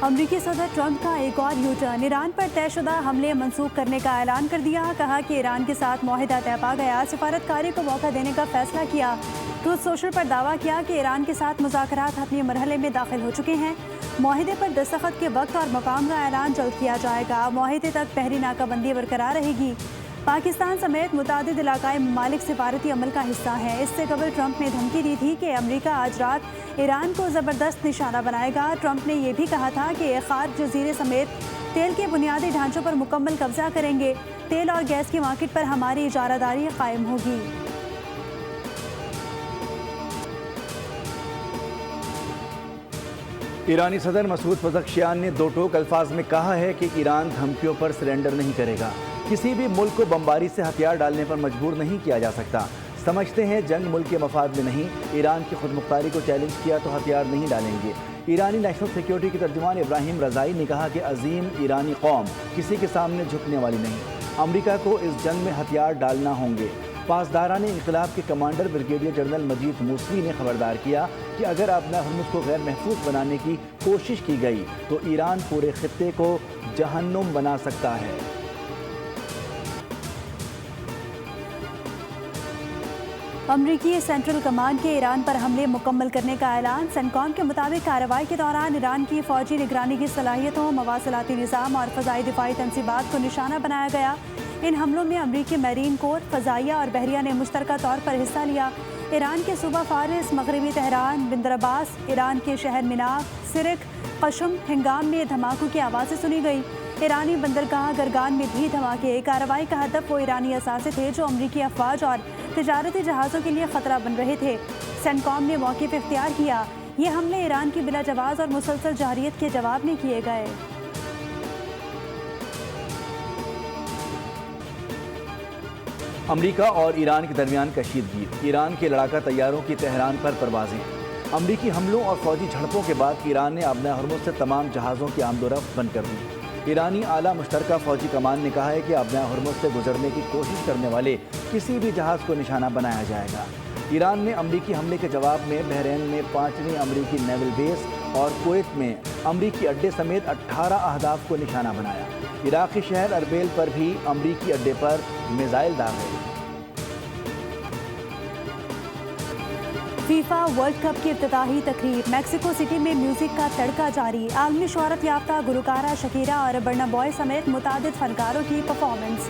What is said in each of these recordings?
امریکی صدر ٹرمپ کا ایک اور یو ٹرن، ایران پر طے شدہ حملے منسوخ کرنے کا اعلان کر دیا، کہا کہ ایران کے ساتھ معاہدہ طے پا گیا، سفارتکاری کو موقع دینے کا فیصلہ کیا۔ ٹروتھ سوشل پر دعویٰ کیا کہ ایران کے ساتھ مذاکرات حتمی مرحلے میں داخل ہو چکے ہیں، معاہدے پر دستخط کے وقت اور مقام کا اعلان جلد کیا جائے گا، معاہدے تک بحری ناکہ بندی برقرار رہے گی۔ پاکستان سمیت متعدد علاقائی ممالک سفارتی عمل کا حصہ ہیں۔ اس سے قبل ٹرمپ نے دھمکی دی تھی کہ امریکہ آج رات ایران کو زبردست نشانہ بنائے گا۔ ٹرمپ نے یہ بھی کہا تھا کہ خارج جزیرے سمیت تیل کے بنیادی ڈھانچوں پر مکمل قبضہ کریں گے، تیل اور گیس کی مارکیٹ پر ہماری اجارہ داری قائم ہوگی۔ ایرانی صدر مسعود پزشکیان نے دو ٹوک الفاظ میں کہا ہے کہ ایران دھمکیوں پر سرنڈر نہیں کرے گا، کسی بھی ملک کو بمباری سے ہتھیار ڈالنے پر مجبور نہیں کیا جا سکتا۔ سمجھتے ہیں جنگ ملک کے مفاد میں نہیں، ایران کی خود مختاری کو چیلنج کیا تو ہتھیار نہیں ڈالیں گے۔ ایرانی نیشنل سیکیورٹی کے ترجمان ابراہیم رضائی نے کہا کہ عظیم ایرانی قوم کسی کے سامنے جھکنے والی نہیں، امریکہ کو اس جنگ میں ہتھیار ڈالنا ہوں گے۔ پاسداران انقلاب کے کمانڈر بریگیڈیئر جنرل مجید موسوی نے خبردار کیا کہ اگر اپنا ہرمز کو غیر محفوظ بنانے کی کوشش کی گئی تو ایران پورے خطے کو جہنم بنا سکتا ہے۔ امریکی سینٹرل کمانڈ کے ایران پر حملے مکمل کرنے کا اعلان۔ سینکام کے مطابق کارروائی کے دوران ایران کی فوجی نگرانی کی صلاحیتوں، مواصلاتی نظام اور فضائی دفاعی تنصیبات کو نشانہ بنایا گیا۔ ان حملوں میں امریکی میرین کور، فضائیہ اور بحریہ نے مشترکہ طور پر حصہ لیا۔ ایران کے صوبہ فارس، مغربی تہران، بندر عباس، ایران کے شہر مناف، سرک، قشم، ہنگام میں دھماکوں کی آوازیں سنی گئی۔ ایرانی بندرگاہ گرگان میں بھی دھماکے۔ کارروائی کا ہدف وہ ایرانی اثاثے تھے جو امریکی افواج اور تجارتی جہازوں کے لیے خطرہ بن رہے تھے۔ سینکام نے موقف اختیار کیا۔ یہ حملے ایران کی بلا جواز اور مسلسل جارحیت کے جواب میں کیے گئے۔ امریکہ اور ایران کے درمیان کشیدگی، ایران کے لڑاکا طیاروں کی تہران پر پروازیں۔ امریکی حملوں اور فوجی جھڑپوں کے بعد ایران نے ابنا ہرمز سے تمام جہازوں کی آمد و رفت بند کر دی۔ ایرانی اعلیٰ مشترکہ فوجی کمان نے کہا ہے کہ ابنا ہرمز سے گزرنے کی کوشش کرنے والے کسی بھی جہاز کو نشانہ بنایا جائے گا۔ ایران نے امریکی حملے کے جواب میں بحرین میں 5ویں امریکی نیول بیس اور کویت میں امریکی اڈے سمیت 18 اہداف کو نشانہ بنایا۔ عراقی شہر اربیل پر بھی امریکی اڈے پر میزائل داغے۔ فیفا ورلڈ کپ کی افتتاحی تقریب، میکسیکو سٹی میں میوزک کا تڑکا جاری، عالمی شہرت یافتہ گلوکارہ شکیرا اور برنا بوائے سمیت متعدد فنکاروں کی پرفارمنس۔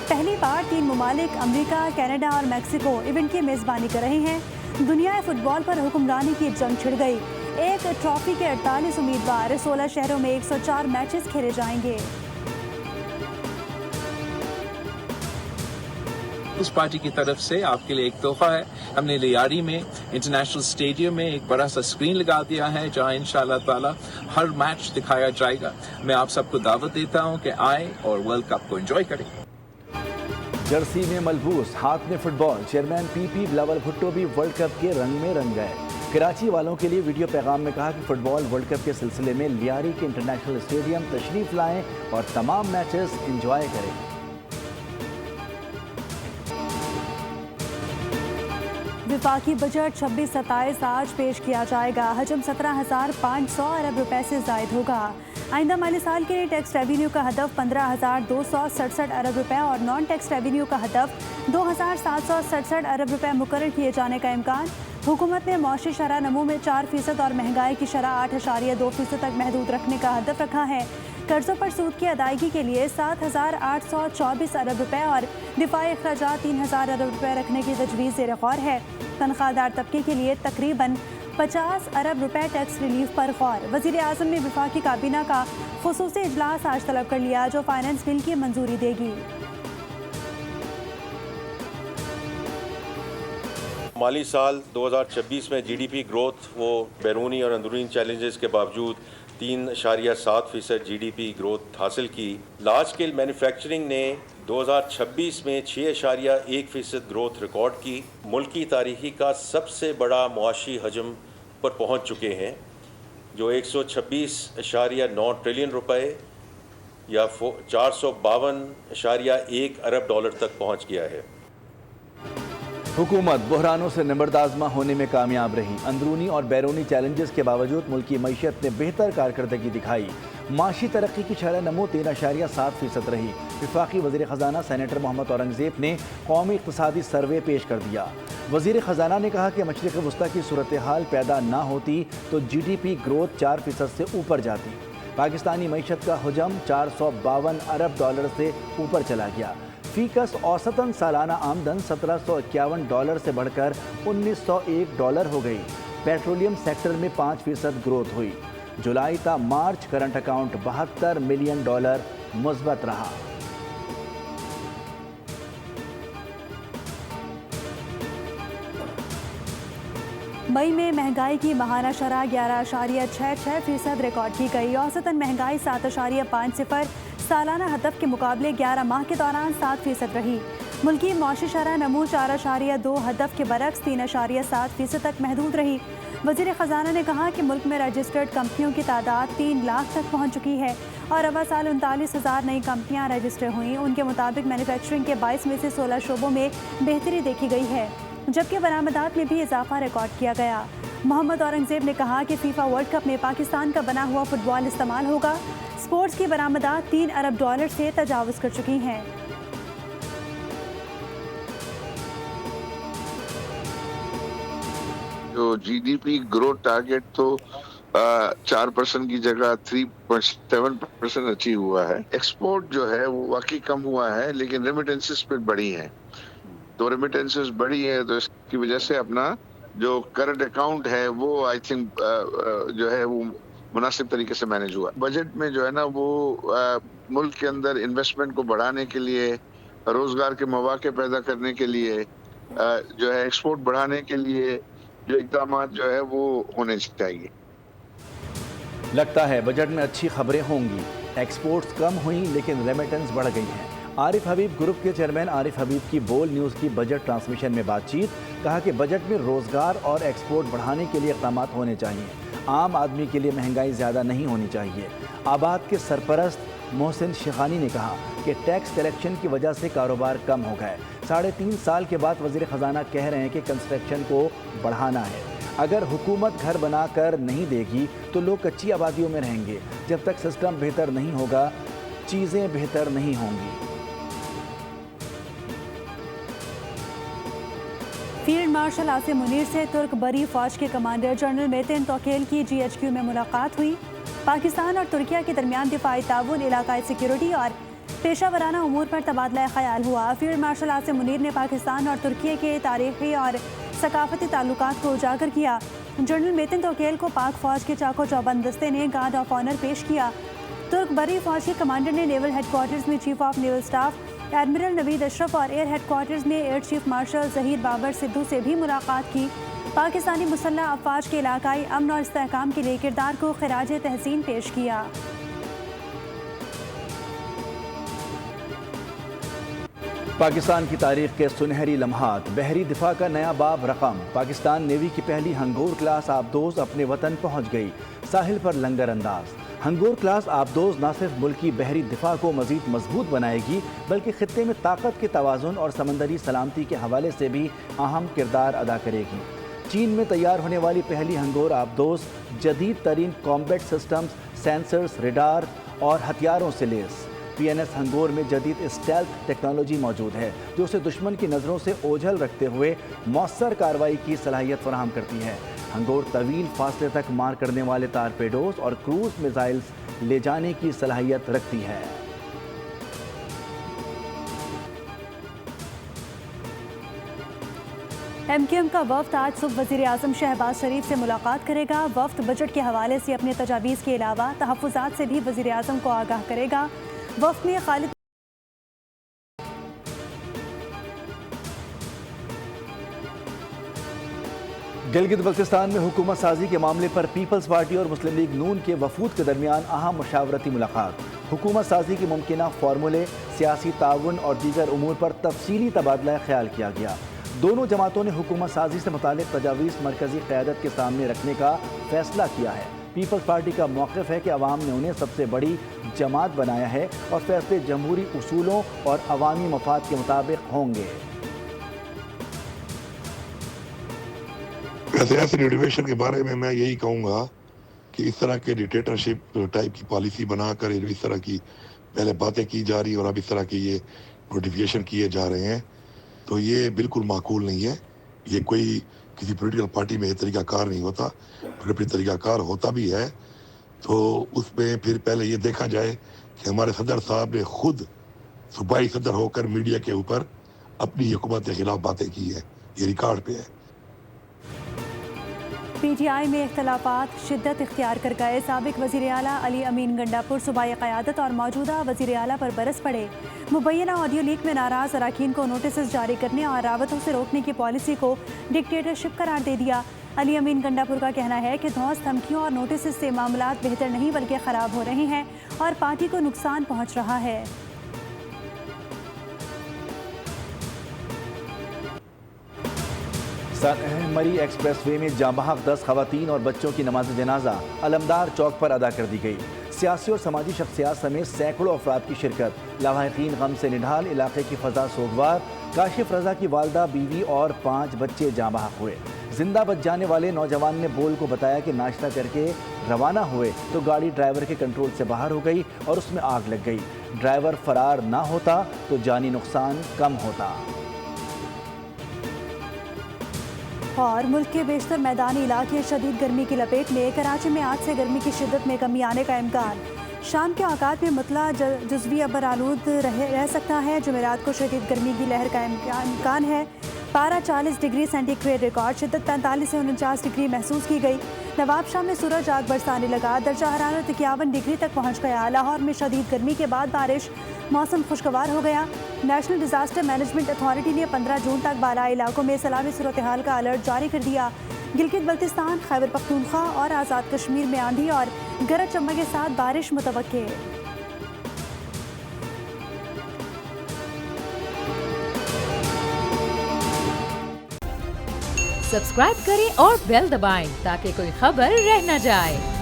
پہلی بار 3 ممالک امریکہ، کینیڈا اور میکسیکو ایونٹ کی میزبانی کر رہے ہیں۔ دنیا فٹ بال پر حکمرانی کی جنگ چھڑ گئی، ایک ٹرافی کے 48 امیدوار، 16 شہروں میں 104 میچز کھیلے جائیں گے۔ اس پارٹی کی طرف سے آپ کے لیے ایک تحفہ ہے، ہم نے لیاری میں انٹرنیشنل اسٹیڈیم میں ایک بڑا سا اسکرین لگا دیا ہے جہاں انشاءاللہ تعالی ہر میچ دکھایا جائے گا۔ میں آپ سب کو دعوت دیتا ہوں کہ آئیں اور ورلڈ کپ کو انجوائے کریں۔ جرسی میں ملبوس، ہاتھ میں فٹ بال، چیئرمین پی پی بلاول بھٹو بھی ورلڈ کپ کے رنگ میں رنگ گئے۔ کراچی والوں کے لیے ویڈیو پیغام میں کہا کہ فٹ بال ورلڈ کپ کے سلسلے میں لیاری کے انٹرنیشنل اسٹیڈیم تشریف لائیں اور تمام میچز انجوائے کریں۔ وفاقی بجٹ 26-27 آج پیش کیا جائے گا، حجم 17,500 ارب روپے سے زائد ہوگا۔ آئندہ مالی سال کے لیے ٹیکس ریونیو کا ہدف 15,267 ارب روپے اور نان ٹیکس ریونیو کا ہدف 2,767 ارب روپے مقرر کیے جانے کا امکان۔ حکومت نے معاشی شرح نمو میں 4% اور مہنگائی کی شرح 8.2% تک محدود رکھنے کا ہدف رکھا ہے۔ قرضوں پر سود کی ادائیگی کے لیے 7,824 ارب روپے اور دفاعی اخراجات 3,000 ارب روپے رکھنے کی تجویز زیر غور ہے۔ تنخواہ دار طبقے کے لیے تقریباً 50 ارب روپے ٹیکس ریلیف پر غور۔ وزیر اعظم نے وفاقی کابینہ کا خصوصی اجلاس آج طلب کر لیا جو فائنانس بل کی منظوری دے گی۔ مالی سال 2026 میں جی ڈی پی گروتھ وہ بیرونی اور اندرونی چیلنجز کے باوجود 3.7% جی ڈی پی گروتھ حاصل کی۔ لارج اسکیل مینوفیکچرنگ نے 2026 میں 6.1% گروتھ ریکارڈ کی۔ ملکی تاریخی کا سب سے بڑا معاشی حجم پر پہنچ چکے ہیں جو 126.9 ٹریلین روپے یا 452.1 ارب ڈالر تک پہنچ گیا ہے۔ हुकूमत बहरानों से निमरदाज़मा होने में कामयाब रही। अंदरूनी और बैरूनी चैलेंजेस के बावजूद मुल्की मईशत ने बेहतर कारकर्दगी दिखाई। माशी तरक्की की शरह नमो 3.7% रही। वफाकी वज़ीर ख़जाना सेनेटर मोहम्मद औरंगज़ेब ने कौमी इक़्तिसादी सर्वे पेश कर दिया। वज़ीर ख़जाना ने कहा कि मशरिक़ वस्ता की सूरत हाल पैदा ना होती तो GDP ग्रोथ 4% से ऊपर जाती। पाकिस्तानी मईशत का हजम $452 अरब से ऊपर चला गया। फीकस औसतन सालाना आमदन $1751 से बढ़कर $1901 हो गई। पेट्रोलियम सेक्टर में 5% ग्रोथ हुई। जुलाई ता मार्च करंट अकाउंट $72 मिलियन मुस्बत रहा। मई में महंगाई की माहाना शरह 11.66% रिकॉर्ड की गई। औसतन महंगाई 7.50 सालाना हदफ के मुकाबले 11 माह के दौरान 7% रही। मुल्की मौशी शरह नमू 4.2 हदफ के बरक्स 3.7% तक महदूद रही। वज़ीर ख़जाना ने कहा कि मुल्क में रजिस्टर्ड कंपनियों की तादाद 3 लाख तक पहुँच चुकी है और रवा साल 39,000 नई कंपनियाँ रजिस्टर हुई। उनके मुताबिक मैन्युफैक्चरिंग के 22 में से 16 शोबों में बेहतरी देखी गई है, जबकि बरामदात में भी इजाफा रिकॉर्ड किया गया। मोहम्मद औरंगज़ेब ने कहा कि फीफा वर्ल्ड कप में पाकिस्तान का बना हुआ फुटबॉल इस्तेमाल होगा। स्पोर्ट्स की बरामदात $3 अरब से तजावुज़ कर चुकी हैं। जो GDP ग्रोथ टारगेट तो 4% की जगह 3.7% अचीव हुआ है। एक्सपोर्ट जो है वो वाकई कम हुआ है, लेकिन रेमिटेंसेस पे बढ़ी हैं। तो रेमिटेंसेस बढ़ी है तो इसकी वजह से अपना जो करंट अकाउंट है वो आई थिंक जो है वो मुनासिब तरीके से मैनेज हुआ। बजट में जो है ना वो मुल्क के अंदर इन्वेस्टमेंट को बढ़ाने के लिए, रोजगार के मौके पैदा करने के लिए, जो है एक्सपोर्ट बढ़ाने के लिए जो इक़दाम जो है वो होने चाहिए। लगता है बजट में अच्छी खबरें होंगी। एक्सपोर्ट्स कम हुई लेकिन रेमिटेंस बढ़ गई हैं। आरिफ हबीब ग्रुप के चेयरमैन आरिफ हबीब की बोल न्यूज़ की बजट ट्रांसमिशन में बातचीत। कहा कि बजट में रोज़गार और एक्सपोर्ट बढ़ाने के लिए इक़दाम होने चाहिए। आम आदमी के लिए महंगाई ज़्यादा नहीं होनी चाहिए। आबाद के सरपरस्त मोहसिन शिखानी ने कहा कि टैक्स कलेक्शन की वजह से कारोबार कम हो गए। 3.5 साल के बाद वज़ीर ख़जाना कह रहे हैं कि कंस्ट्रक्शन को बढ़ाना है। अगर हुकूमत घर बनाकर नहीं देगी तो लोग कच्ची आबादियों में रहेंगे। जब तक सिस्टम बेहतर नहीं होगा चीज़ें बेहतर नहीं होंगी। फील्ड मार्शल आसिम मुनीर से तुर्क बरी फौज के कमांडर जनरल मेतिन तोकेल की GHQ में मुलाकात हुई। पाकिस्तान और तुर्किया के दरमियान दिफाई ताउन, इलाकाई सिक्योरिटी और पेशा वराना उमूर पर तबादला ख्याल हुआ। फील्ड मार्शल आसिम मुनीर ने पाकिस्तान और तुर्किया के तारीखी और सकाफती ताल्लुकात को उजागर किया। जनरल मेतिन तोकेल को पाक फौज के चाको चौबंद दस्ते ने गार्ड ऑफ ऑनर पेश किया। तुर्क बरी फौज के कमांडर ने नेवल हेडक्वार्टर्स में chief of naval staff admiral Naveed Ashraf और एयर हेडक्वार्टर्स में air chief marshal Zaheer Babar Sidhu से भी मुलाकात की। पाकिस्तानी मुसल्लह अफवाज के इलाकाई अमन और इस्तेहकाम के लिए किरदार को खिराज तहसीन पेश किया। पाकिस्तान की तारीख के सुनहरी लम्हात, बहरी दिफा का नया बाब रकम। पाकिस्तान नेवी की पहली हंगोर क्लास आबदोज अपने वतन पहुंच गई। साहिल पर लंगर अंदाज। हंगोर क्लास आबदोज न सिर्फ मुल्की बहरी दिफा को मजीद मजबूत बनाएगी बल्कि खित्ते में ताकत के तवाज़ुन और समंदरी सलामती के हवाले से भी अहम किरदार अदा करेगी। चीन में तैयार होने वाली पहली हंगोर आबदोज जदीद तरीन कॉम्बैट सिस्टम्स, सेंसर्स, रेडार और हथियारों से लेस। PNS हंगोर में जदीद स्टेल्थ टेक्नोलॉजी मौजूद है जो उसे दुश्मन की नज़रों से ओझल रखते हुए मौसर कार्रवाई की सलाहियत फराहम करती है। हंगोर तवील फासले तक मार करने वाले टारपेडोज और क्रूज मिसाइल्स ले जाने की सलाहियत रखती है। MQM का वफ्द आज सुबह वज़ीर आज़म शहबाज शरीफ से मुलाकात करेगा। वफ्द बजट के हवाले से अपने तजावीज़ के अलावा तहफ़्फ़ुज़ात से भी वज़ीर आज़म को आगाह करेगा। वफ्द में खालिद गिलगित बल्तिस्तान में हुकूमत साजी के मामले पर पीपल्स पार्टी और मुस्लिम लीग नून के वफूद के दरमियान अहम मुशावरती मुलाकात। हुकूमत साजी के मुमकिना फार्मूले, सियासी ताउन और दीगर उमूर पर तफसीली तबादला ख्याल किया गया। दोनों जमातों ने हुकूमत साजी से मुतालिक तजावीज़ मरकज़ी क़यादत के सामने रखने का फैसला किया है। पीपल्स पार्टी का मौक़िफ़ है कि अवाम ने उन्हें सबसे बड़ी जमात बनाया है और फैसले जमहूरी उसूलों और अवामी मफाद के मुताबिक होंगे। वैसे ऐसे रिनोवेशन के बारे में मैं यही कहूँगा कि इस तरह के डिक्टेटरशिप टाइप की पॉलिसी बनाकर इस तरह की पहले बातें की जा रही और अब इस तरह के ये नोटिफिकेशन किए जा रहे हैं, तो ये बिल्कुल माकूल नहीं है। ये कोई किसी पॉलिटिकल पार्टी में ये तरीकाकार नहीं होता। फिर तरीकाकार होता भी है तो उसमें फिर पहले ये देखा जाए कि हमारे सदर साहब ने खुद सूबाई सदर होकर मीडिया के ऊपर अपनी हुकूमत के खिलाफ बातें की है, ये रिकॉर्ड पे है। PTI में इख्तलाफात शिद्दत इख्तियार कर गए। साबिक वज़ीर आला अली अमीन गंडापुर सूबाई क़यादत और मौजूदा वज़ीर आला पर बरस पड़े। मुबैना ऑडियो लीक में नाराज़ अरकान को नोटिस जारी करने और रावतों से रोकने की पॉलिसी को डिक्टेटरशिप करार दे दिया। अली अमीन गंडापुर का कहना है कि धौंस धमकियों और नोटिस से मामलात बेहतर नहीं बल्कि ख़राब हो रहे हैं और पार्टी को नुकसान पहुँच रहा है। मरी एक्सप्रेस वे में जांबहक 10 खवातीन और बच्चों की नमाज जनाजा अलमदार चौक पर अदा कर दी गई। सियासी और समाजी शख्सियात समेत सैकड़ों अफराद की शिरकत। लावाहिकीन गम से निढाल, इलाके की फजा सोगवार। काशिफ रजा की वालदा, बीवी और 5 बच्चे जांबहक हुए। जिंदा बच जाने वाले नौजवान ने बोल को बताया कि नाश्ता करके रवाना हुए तो गाड़ी ड्राइवर के कंट्रोल से बाहर हो गई और उसमें आग लग गई। ड्राइवर फरार ना होता तो जानी नुकसान कम होता। और मुल्क के बेशतर मैदानी इलाके शदीद गर्मी की लपेट में। कराची में आज से गर्मी की शिद्दत में कमी आने का इम्कान। शाम के औकात में मुतला जुज़वी अबर आलूद रह सकता है। जुमेरात को शदीद गर्मी की लहर का इम्कान है। पारा 40 डिग्री सेंटीग्रेड रिकॉर्ड, शिद्दत 45 से 49 डिग्री महसूस की गई। नवाबशाह में सूरज आग बरसाने लगा। दर्जा हरारत 51 डिग्री तक पहुँच गया। लाहौर में शदीद गर्मी के बाद बारिश, मौसम खुशगवार हो गया। नेशनल डिजास्टर मैनेजमेंट अथॉरिटी ने 15 जून तक बालाई इलाकों में सैलाबी सूरत हाल का अलर्ट जारी कर दिया। गिलगित बल्तिस्तान, खैबर पख्तूनख्वा और आज़ाद कश्मीर में आंधी और गरज चमक के साथ बारिश मुतवक्के। सब्सक्राइब करें और बेल दबाएं ताकि कोई खबर रह न जाए।